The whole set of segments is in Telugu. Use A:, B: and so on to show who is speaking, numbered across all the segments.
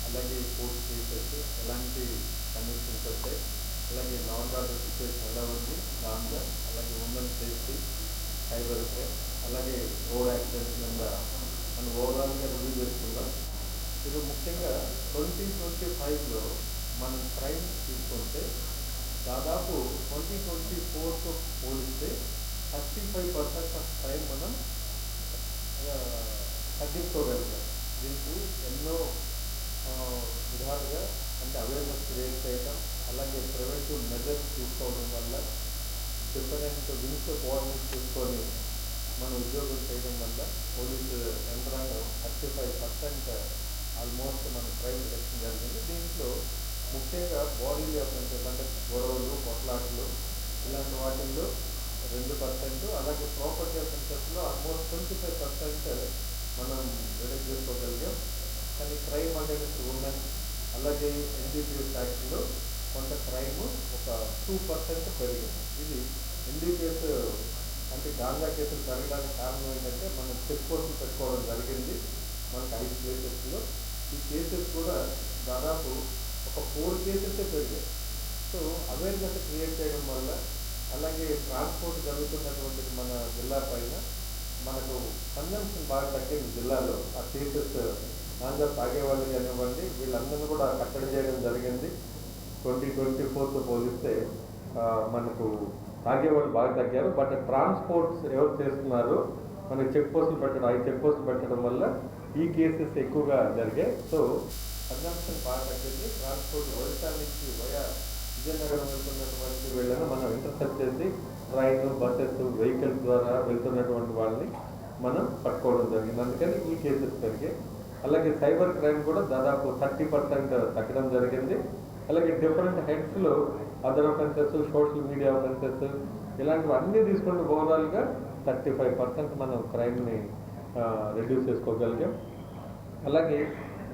A: అలాగే కోర్టు కేసెస్ ఎలాంటి కన్విక్షన్స్ వస్తాయి, అలాగే లా అండ్ ఆర్డర్ సిచ్యువేషన్ ఎలా ఉంది దానిలో, అలాగే ఉమెన్ సేఫ్టీ, సైబర్ క్రైమ్, అలాగే రోడ్ యాక్సిడెంట్స్ మీద మనం ఓవరాల్గా రివ్యూ చేసుకుందాం. ఇది ముఖ్యంగా 2025లో మనం క్రైమ్ తీసుకుంటే దాదాపు 2024తో పోలిస్తే 35% ఆఫ్ క్రైమ్ మనం తగ్గించుకోగలిగాం. దీనికి ఎన్నో విధాలుగా అంటే అవేర్నెస్ క్రియేట్ చేయడం, అలాగే ప్రివెంటివ్ మెజర్స్ తీసుకోవడం వల్ల, డిఫరెంట్ వింగ్స్ కోఆర్డినేట్ చేసుకొని మన ఉద్యోగం చేయడం వల్ల పోలీసు యంత్రాంగం 35% ఆల్మోస్ట్ మన క్రైమ్ రిడక్షన్ జరిగింది. దీంట్లో ముఖ్యంగా బాడీ అఫెన్సెస్ అంటే గొడవలు, కొట్లాటలు ఇలాంటి వాటిల్లో 2%, అలాగే ప్రాపర్టీ అఫెన్సెస్లో ఆల్మోస్ట్ 25% మనం రిడక్ట్ చేసుకోగలిగాం. కానీ క్రైమ్ అగైన్స్ట్ ఉమెన్ అలాగే ఎన్డీపీఎస్ యాక్ట్లో కొంత క్రైమ్ ఒక 2% పెరిగింది. ఇది ఎన్డీపీఎస్ అంటే గాంజా కేసులు పెరగడానికి కారణం ఏంటంటే మనం చెక్ పోస్టులు పెట్టుకోవడం జరిగింది మనకు 5 ప్లేసెస్లో. ఈ కేసెస్ కూడా దాదాపు ఒక 4 కేసెసే పెరిగాయి. సో అవేర్నెస్ క్రియేట్ చేయడం వల్ల, అలాగే ట్రాన్స్పోర్ట్ జరుగుతున్నటువంటి మన జిల్లా పైన మనకు కన్జంప్షన్ బాగా తగ్గింది జిల్లాలో. ఆ కేసెస్ గాంజా తాగేవాళ్ళు కానివ్వండి వీళ్ళందరినీ కూడా కట్టడి చేయడం జరిగింది. 2024తో పోలిస్తే మనకు తాగేవాళ్ళు బాగా తగ్గారు. బట్ ట్రాన్స్పోర్ట్స్ ఎవరు చేస్తున్నారు మనకి చెక్ పోస్టులు పెట్టడం, 5 చెక్ పోస్టులు పెట్టడం వల్ల ఈ కేసెస్ ఎక్కువగా జరిగాయి. సో కన్జంప్షన్ బాగా తగ్గింది. ట్రాన్స్పోర్ట్ ఒడిశా నుంచి వయా విజయనగరం వెళ్తున్నటువంటి వీళ్ళని మనం ఇంటర్సెప్ట్ చేసి ట్రైన్, బస్సెస్, వెహికల్స్ ద్వారా వెళ్తున్నటువంటి వాళ్ళని మనం పట్టుకోవడం జరిగింది. అందుకని ఈ కేసెస్ పెరిగాయి. అలాగే సైబర్ క్రైమ్ కూడా దాదాపు 30% తగ్గడం జరిగింది. అలాగే డిఫరెంట్ హెడ్స్లో other offences, social media offences ఇలాంటివి అన్నీ తీసుకుంటే ఓవరాల్గా 35% మనం క్రైమ్ని రెడ్యూస్ చేసుకోగలిగాం. అలాగే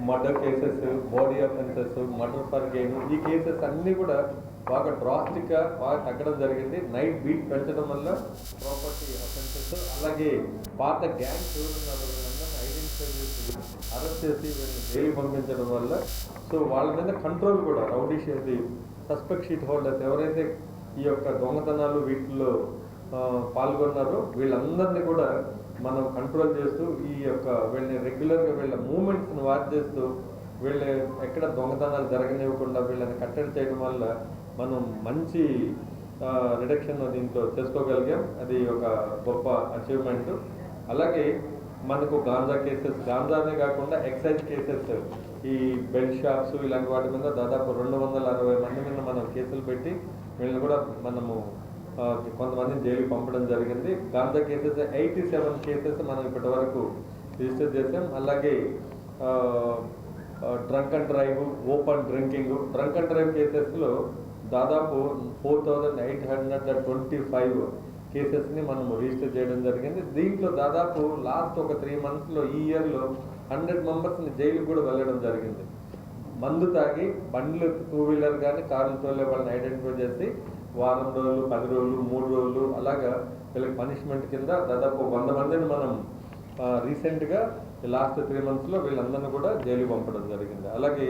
A: murder cases, body offences, murder for gain ఈ కేసెస్ అన్నీ కూడా బాగా డ్రాస్టిక్గా బాగా తగ్గడం జరిగింది. నైట్ బీట్ పెంచడం వల్ల ప్రాపర్టీ అఫెన్సెస్, అలాగే పాత గ్యాంగ్స్ ఎవరున్నారో ఐడెంటిఫై చేసి అరెస్ట్ చేసి వీళ్ళని జైలు పంపించడం వల్ల సో వాళ్ళ మీద కంట్రోల్ కూడా రౌడీ షేది సస్పెక్ట్ షీట్ హోల్డర్స్ ఎవరైతే ఈ యొక్క దొంగతనాలు వీటిల్లో పాల్గొన్నారో వీళ్ళందరినీ కూడా మనం కంట్రోల్ చేస్తూ ఈ యొక్క వీళ్ళని రెగ్యులర్గా వీళ్ళ మూమెంట్స్ని వాచ్ చేస్తూ వీళ్ళు ఎక్కడ దొంగతనాలు జరగనివ్వకుండా వీళ్ళని కట్టడి చేయడం వల్ల మనం మంచి రిడక్షన్ దీంట్లో చేసుకోగలిగాం. అది ఒక గొప్ప అచీవ్మెంట్. అలాగే మనకు గాంజా కేసెస్, గాంజానే కాకుండా ఎక్సైజ్ కేసెస్, ఈ బెల్ట్ షాప్స్ ఇలాంటి వాటి మీద దాదాపు 260 మంది మీద మనం కేసులు పెట్టి వీళ్ళని కూడా మనము కొంతమందిని జైలుకి పంపడం జరిగింది. గాంజా కేసెస్ 87 కేసెస్ మనం ఇప్పటి వరకు రిజిస్టర్ చేసాం. అలాగే drunk and drive, open drunk and drive కేసెస్లో దాదాపు 4825 కేసెస్ని మనం రిజిస్టర్ చేయడం జరిగింది. దీంట్లో దాదాపు లాస్ట్ ఒక 3 monthsలో ఈ ఇయర్లో 100 మెంబర్స్ని జైలుకి కూడా వెళ్ళడం జరిగింది. మందు తాగి బండ్లు 2 వీలర్ కానీ కార్లు తోలే వాళ్ళని ఐడెంటిఫై చేసి వారం రోజులు, 10 రోజులు, 3 రోజులు అలాగా వీళ్ళకి పనిష్మెంట్ కింద దాదాపు 100 మందిని మనం రీసెంట్గా లాస్ట్ 3 monthsలో వీళ్ళందరినీ కూడా జైలు పంపడం జరిగింది. అలాగే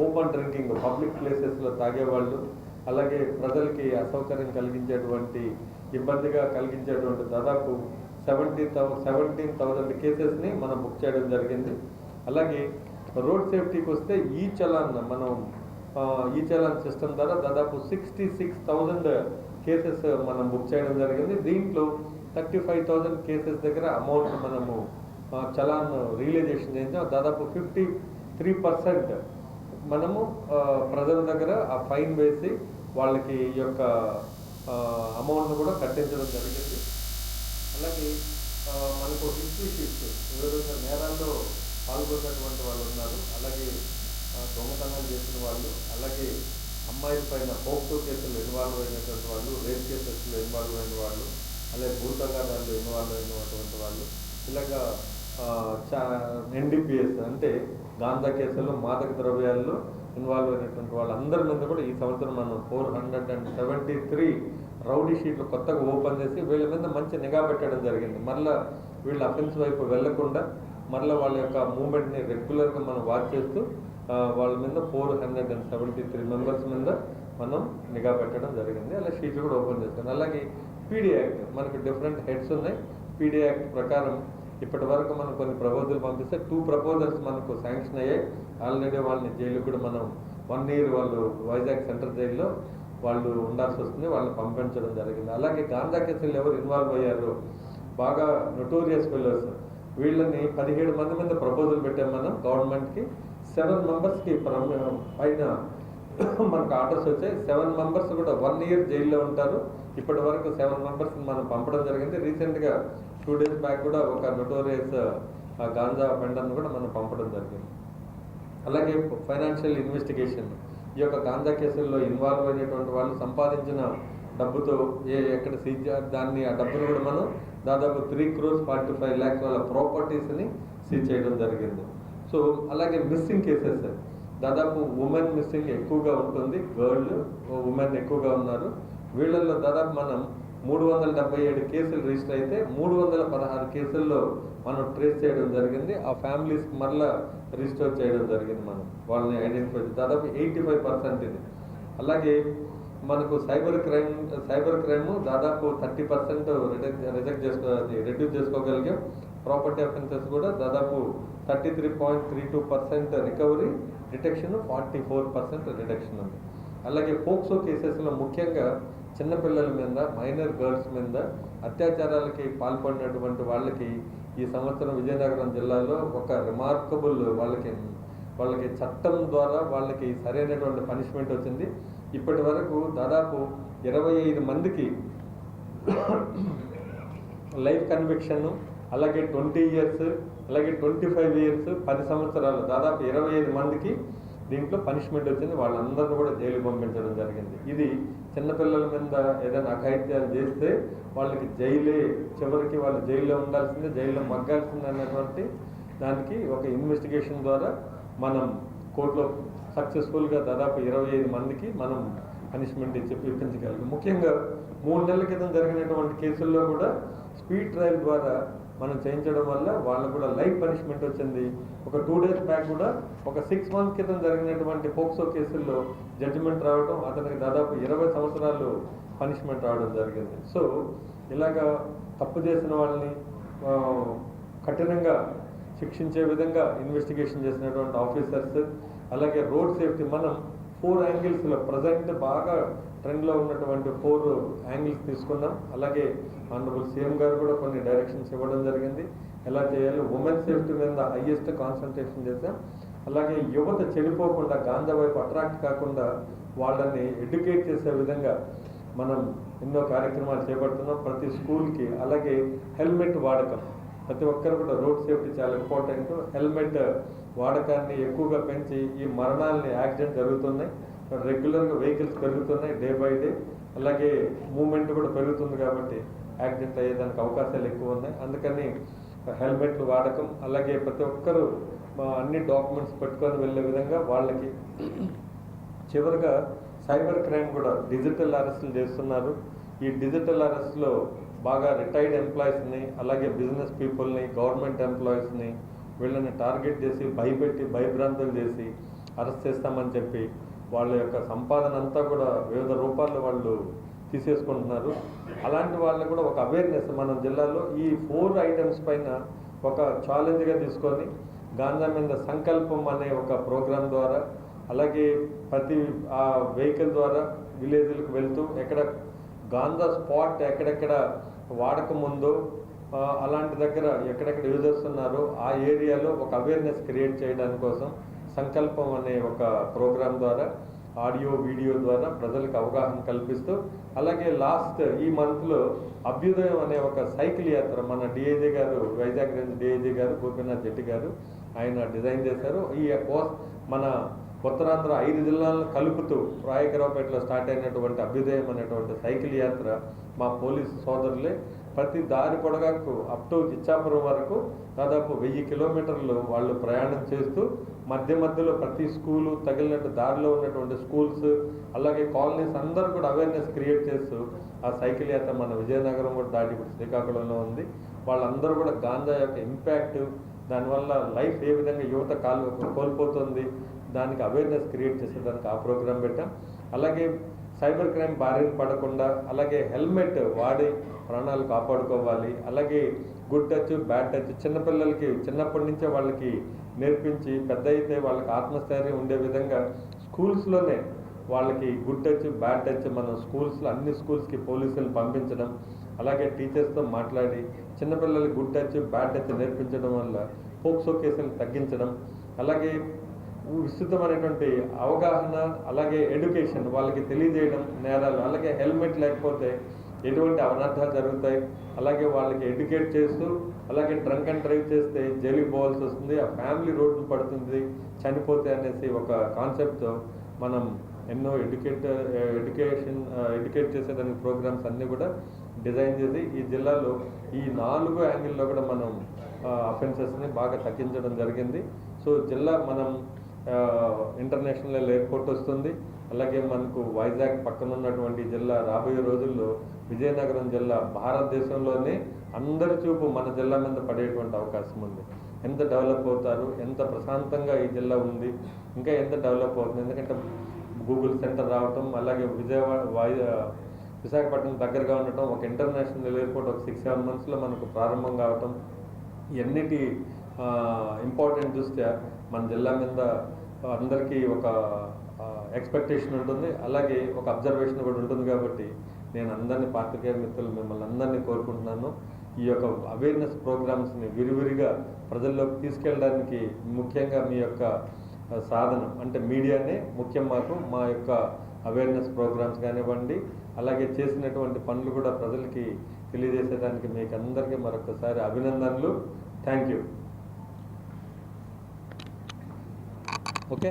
A: ఓపెన్ డ్రింకింగ్, పబ్లిక్ ప్లేసెస్లో తాగేవాళ్ళు, అలాగే ప్రజలకి అసౌకర్యం కలిగించేటువంటి, ఇబ్బందిగా కలిగించేటువంటి దాదాపు 17,000 కేసెస్ని మనం బుక్ చేయడం జరిగింది. అలాగే రోడ్ సేఫ్టీకి వస్తే ఈ చలాన్ సిస్టమ్ ద్వారా దాదాపు 66,000 కేసెస్ మనం బుక్ చేయడం జరిగింది. దీంట్లో 35,000 కేసెస్ దగ్గర అమౌంట్ మనము చలాన్ రియలైజేషన్ చేయించాం. దాదాపు 53% మనము ప్రజల దగ్గర ఆ ఫైన్ వేసి వాళ్ళకి ఈ యొక్క అమౌంట్ను కూడా కట్టించడం జరిగింది. అలాగే మనకు హిస్టరీ షీట్స్ ఎవరైతే నేరాల్లో పాల్గొన్నటువంటి వాళ్ళు ఉన్నారు, అలాగే దొంగతనాలు చేసిన వాళ్ళు, అలాగే అమ్మాయిల పైన పోక్సో కేసులు ఇన్వాల్వ్ అయినటువంటి వాళ్ళు, రేప్ కేసెస్లో ఇన్వాల్వ్ అయిన వాళ్ళు, అలాగే భూతగాదాల్లో ఇన్వాల్వ్ అయినటువంటి వాళ్ళు, ఇలాగా ఎన్డీపీఎస్ అంటే గాంజా కేసుల్లో, మాదక ద్రవ్యాల్లో ఇన్వాల్వ్ అయినటువంటి వాళ్ళందరి మీద కూడా ఈ సంవత్సరం మనం 473 రౌడీ షీట్లు కొత్తగా ఓపెన్ చేసి వీళ్ళ మీద మంచి నిఘా పెట్టడం జరిగింది. మళ్ళీ వీళ్ళ అఫెన్స్ వైపు వెళ్లకుండా మళ్ళీ వాళ్ళ యొక్క మూమెంట్ని రెగ్యులర్గా మనం వాచ్ చేస్తూ వాళ్ళ మీద 473 మెంబర్స్ మీద మనం నిఘా పెట్టడం జరిగింది. అలా షీట్లు కూడా ఓపెన్ చేస్తాం. అలాగే పీడీ యాక్ట్ మనకు డిఫరెంట్ హెడ్స్ ఉన్నాయి. పీడీ యాక్ట్ ప్రకారం ఇప్పటి వరకు మనం కొన్ని ప్రపోజల్ పంపిస్తే 2 ప్రపోజల్స్ మనకు శాంక్షన్ అయ్యాయి. ఆల్రెడీ వాళ్ళని జైలు కూడా మనం 1 year వాళ్ళు వైజాగ్ సెంట్రల్ జైల్లో వాళ్ళు ఉండాల్సి వస్తుంది, వాళ్ళని పంపించడం జరిగింది. అలాగే గాంజా కేసులు ఎవరు ఇన్వాల్వ్ అయ్యారు, బాగా నొటోరియస్ ఫెలోస్, వీళ్ళని 17 మంది మీద ప్రపోజల్ పెట్టాం మనం గవర్నమెంట్కి. 7 మెంబర్స్కి పైన మనకు ఆర్డర్స్ వచ్చాయి. 7 మెంబర్స్ కూడా 1 year జైల్లో ఉంటారు. ఇప్పటి వరకు 7 మెంబర్స్ మనం పంపడం జరిగింది. రీసెంట్గా 2 days బ్యాక్ కూడా ఒక నొటోరియస్ గాంజా అఫెండర్ను కూడా మనం పంపడం జరిగింది. అలాగే ఫైనాన్షియల్ ఇన్వెస్టిగేషన్, ఈ యొక్క గాంజా కేసుల్లో ఇన్వాల్వ్ అయినటువంటి వాళ్ళు సంపాదించిన డబ్బుతో ఎక్కడ సీజ్ దాన్ని ఆ డబ్బును కూడా మనం దాదాపు 3,45,00,000 వాళ్ళ ప్రాపర్టీస్ని సీజ్ చేయడం జరిగింది. సో అలాగే మిస్సింగ్ కేసెస్ దాదాపు ఉమెన్ మిస్సింగ్ ఎక్కువగా ఉంటుంది, ఉమెన్ ఎక్కువగా ఉన్నారు. వీళ్ళల్లో దాదాపు మనం 377 కేసులు రిజిస్టర్ అయితే 316 కేసుల్లో మనం ట్రేస్ చేయడం జరిగింది. ఆ ఫ్యామిలీస్కి మరలా రిజిస్టర్ చేయడం జరిగింది. మనం వాళ్ళని ఐడెంటిఫై దాదాపు 85% ఇది. అలాగే మనకు సైబర్ క్రైమ్ దాదాపు 30% రెడ్యూస్ చేసుకోగలిగాం. ప్రాపర్టీ అఫెన్సెస్ కూడా దాదాపు 33.32% రికవరీ, డిటెక్షన్ 44% రిడక్షన్ ఉంది. అలాగే పోక్సో కేసెస్లో ముఖ్యంగా చిన్నపిల్లల మీద, మైనర్ గర్ల్స్ మీద అత్యాచారాలకి పాల్పడినటువంటి వాళ్ళకి ఈ సంవత్సరం విజయనగరం జిల్లాలో ఒక రిమార్కబుల్ వాళ్ళకి చట్టం ద్వారా వాళ్ళకి సరైనటువంటి పనిష్మెంట్ వచ్చింది. ఇప్పటి వరకు దాదాపు 25 మందికి లైఫ్ కన్విక్షన్, అలాగే 20 years, అలాగే 25 years, 10 సంవత్సరాలు, దాదాపు 25 మందికి దీంట్లో పనిష్మెంట్ వచ్చింది. వాళ్ళందరినీ కూడా జైలు పంపించడం జరిగింది. ఇది చిన్నపిల్లల మీద ఏదైనా అఘాయిత్యాలు చేస్తే వాళ్ళకి జైలే, చివరికి వాళ్ళు జైల్లో ఉండాల్సిందే, జైల్లో మగ్గాల్సిందే అన్నటువంటి దానికి ఒక ఇన్వెస్టిగేషన్ ద్వారా మనం కోర్టులో సక్సెస్ఫుల్గా దాదాపు 25 మందికి మనం పనిష్మెంట్ ఇప్పించగలిగాం. ముఖ్యంగా 3 నెలల క్రితం జరిగినటువంటి కేసుల్లో కూడా స్పీడ్ ట్రయల్ ద్వారా మనం చేయించడం వల్ల వాళ్ళకు కూడా లైఫ్ పనిష్మెంట్ వచ్చింది. ఒక 2 days బ్యాక్ కూడా ఒక 6 months క్రితం జరిగినటువంటి పోక్సో కేసుల్లో జడ్జిమెంట్ రావడం, అతనికి దాదాపు 20 సంవత్సరాలు పనిష్మెంట్ రావడం జరిగింది. సో ఇలాగా తప్పు చేసిన వాళ్ళని కఠినంగా శిక్షించే విధంగా ఇన్వెస్టిగేషన్ చేసినటువంటి ఆఫీసర్స్, అలాగే రోడ్ సేఫ్టీ మనం 4 angles ప్రజెంట్ బాగా ట్రెండ్లో ఉన్నటువంటి 4 angles తీసుకున్నాం. అలాగే ఆనరబుల్ సీఎం గారు కూడా కొన్ని డైరెక్షన్స్ ఇవ్వడం జరిగింది ఎలా చేయాలి. ఉమెన్ సేఫ్టీ మీద హైయెస్ట్ కాన్సన్ట్రేషన్ చేశాం. అలాగే యువత చెడిపోకుండా, గాంజా వైపు అట్రాక్ట్ కాకుండా వాళ్ళని ఎడ్యుకేట్ చేసే విధంగా మనం ఎన్నో కార్యక్రమాలు చేపడుతున్నాం ప్రతి స్కూల్కి. అలాగే హెల్మెట్ వాడకం, ప్రతి ఒక్కరు కూడా రోడ్ సేఫ్టీ చాలా ఇంపార్టెంట్. హెల్మెట్ వాడకాన్ని ఎక్కువగా పెంచి ఈ మరణాలని, యాక్సిడెంట్ జరుగుతున్నాయి, రెగ్యులర్గా వెహికల్స్ పెరుగుతున్నాయి డే బై డే. అలాగే మూమెంట్ కూడా పెరుగుతుంది కాబట్టి యాక్సిడెంట్ అయ్యేదానికి అవకాశాలు ఎక్కువ ఉన్నాయి. అందుకని హెల్మెట్లు వాడకం, అలాగే ప్రతి ఒక్కరూ అన్ని డాక్యుమెంట్స్ పెట్టుకొని వెళ్ళే విధంగా వాళ్ళకి. చివరిగా సైబర్ క్రైమ్ కూడా డిజిటల్ అరెస్టులు చేస్తున్నారు. ఈ డిజిటల్ అరెస్ట్లో బాగా రిటైర్డ్ ఎంప్లాయీస్ని, అలాగే బిజినెస్ పీపుల్ని, గవర్నమెంట్ ఎంప్లాయీస్ని వీళ్ళని టార్గెట్ చేసి భయపెట్టి, భయభ్రాంతులు చేసి అరెస్ట్ చేస్తామని చెప్పి వాళ్ళ యొక్క సంపాదన అంతా కూడా వివిధ రూపాల్లో వాళ్ళు తీసేసుకుంటున్నారు. అలాంటి వాళ్ళని కూడా ఒక అవేర్నెస్ మన జిల్లాలో ఈ 4 items పైన ఒక ఛాలెంజ్గా తీసుకొని గాంజా మీద సంకల్పం అనే ఒక ప్రోగ్రాం ద్వారా, అలాగే ప్రతి ఆ వెహికల్ ద్వారా విలేజ్లకు వెళ్తూ ఎక్కడ గాంజా స్పాట్ ఎక్కడెక్కడ వాడకం ఉందో అలాంటి దగ్గర ఎక్కడెక్కడ యూజర్స్ ఉన్నారో ఆ ఏరియాలో ఒక అవేర్నెస్ క్రియేట్ చేయడానికి కోసం సంకల్పం అనే ఒక ప్రోగ్రాం ద్వారా, ఆడియో వీడియో ద్వారా ప్రజలకు అవగాహన కల్పిస్తూ, అలాగే లాస్ట్ ఈ మంత్లో అభ్యుదయం అనే ఒక సైకిల్ యాత్ర మన డిఐజీ గారు, వైజాగ్ రేంజ్ డిఐజీ గారు గోపీనాథ్ జెట్టి గారు ఆయన డిజైన్ చేశారు. ఈ మన ఉత్తరాంధ్ర 5 జిల్లాలను కలుపుతూ రాయకరావుపేటలో స్టార్ట్ అయినటువంటి అభ్యుదయం అనేటువంటి సైకిల్ యాత్ర మా పోలీసు సోదరులే ప్రతి దారి పొడగాకు అప్ టు ఇచ్చాపురం వరకు దాదాపు 1000 kilometers వాళ్ళు ప్రయాణం చేస్తూ మధ్యలో ప్రతి స్కూలు, తగిలినట్టు దారిలో ఉన్నటువంటి స్కూల్స్, అలాగే కాలనీస్ అందరూ కూడా అవేర్నెస్ క్రియేట్ చేస్తూ ఆ సైకిల్ యాత్ర మన విజయనగరం కూడా దాటి ఇప్పుడు శ్రీకాకుళంలో ఉంది. వాళ్ళందరూ కూడా గాంజా యొక్క ఇంపాక్ట్, దానివల్ల లైఫ్ ఏ విధంగా యువత కోల్పోతుంది, దానికి అవేర్నెస్ క్రియేట్ చేసేదానికి ఆ ప్రోగ్రాం పెట్టాం. అలాగే సైబర్ క్రైమ్ బారిన పడకుండా, అలాగే హెల్మెట్ వాడి ప్రాణాలు కాపాడుకోవాలి, అలాగే గుడ్ టచ్ బ్యాడ్ టచ్ చిన్నపిల్లలకి చిన్నప్పటి నుంచే వాళ్ళకి నేర్పించి పెద్ద అయితే వాళ్ళకి ఆత్మస్థైర్యం ఉండే విధంగా స్కూల్స్లోనే వాళ్ళకి గుడ్ టచ్ బ్యాడ్ టచ్ మనం స్కూల్స్లో అన్ని స్కూల్స్కి పోలీసులను పంపించడం, అలాగే టీచర్స్తో మాట్లాడి చిన్నపిల్లలకి గుడ్ టచ్ బ్యాడ్ టచ్ నేర్పించడం వల్ల పోక్సో కేసులు తగ్గించడం, అలాగే విస్తృతమైనటువంటి అవగాహన, అలాగే ఎడ్యుకేషన్ వాళ్ళకి తెలియజేయడం నేరాలు, అలాగే హెల్మెట్ లేకపోతే ఎటువంటి అనర్థాలు జరుగుతాయి, అలాగే వాళ్ళకి ఎడ్యుకేట్ చేస్తూ, అలాగే డ్రంక్ అండ్ డ్రైవ్ చేస్తే జైలుకి పోవాల్సి వస్తుంది, ఆ ఫ్యామిలీ రోడ్డు పడుతుంది చనిపోతే అనేసి ఒక కాన్సెప్ట్తో మనం ఎన్నో ఎడ్యుకేట్ చేసేదానికి ప్రోగ్రామ్స్ అన్నీ కూడా డిజైన్ చేసి ఈ జిల్లాలో ఈ 4 యాంగిల్లో కూడా మనం అఫెన్సెస్ని బాగా తగ్గించడం జరిగింది. సో జిల్లా మనం ఇంటర్నేషనల్ ఎయిర్పోర్ట్ వస్తుంది, అలాగే మనకు వైజాగ్ పక్కన ఉన్నటువంటి జిల్లా రాబోయే రోజుల్లో విజయనగరం జిల్లా భారతదేశంలోనే అందరి చూపు మన జిల్లా మీద పడేటువంటి అవకాశం ఉంది. ఎంత డెవలప్ అవుతారు, ఎంత ప్రశాంతంగా ఈ జిల్లా ఉంది, ఇంకా ఎంత డెవలప్ అవుతుంది. ఎందుకంటే గూగుల్ సెంటర్ రావటం, అలాగే విశాఖపట్నం దగ్గరగా ఉండటం, ఒక ఇంటర్నేషనల్ ఎయిర్పోర్ట్ ఒక 6-7 monthsలో మనకు ప్రారంభం కావటం, ఇవన్నిటి ఇంపార్టెంట్ దృష్ట్యా మన జిల్లా మీద అందరికీ ఒక ఎక్స్పెక్టేషన్ ఉంటుంది, అలాగే ఒక అబ్జర్వేషన్ కూడా ఉంటుంది. కాబట్టి నేను అందరినీ పాత్రికేయ మిత్రులు మిమ్మల్ని అందరినీ కోరుకుంటున్నాను, ఈ యొక్క అవేర్నెస్ ప్రోగ్రామ్స్ని విరివిరిగా ప్రజల్లోకి తీసుకెళ్ళడానికి ముఖ్యంగా మీ యొక్క సాధనం అంటే మీడియానే ముఖ్యం. మా యొక్క అవేర్నెస్ ప్రోగ్రామ్స్ కానివ్వండి, అలాగే చేసినటువంటి పనులు కూడా ప్రజలకి తెలియజేసేదానికి మీకు అందరికీ మరొకసారి అభినందనలు. Thank you. ఓకే.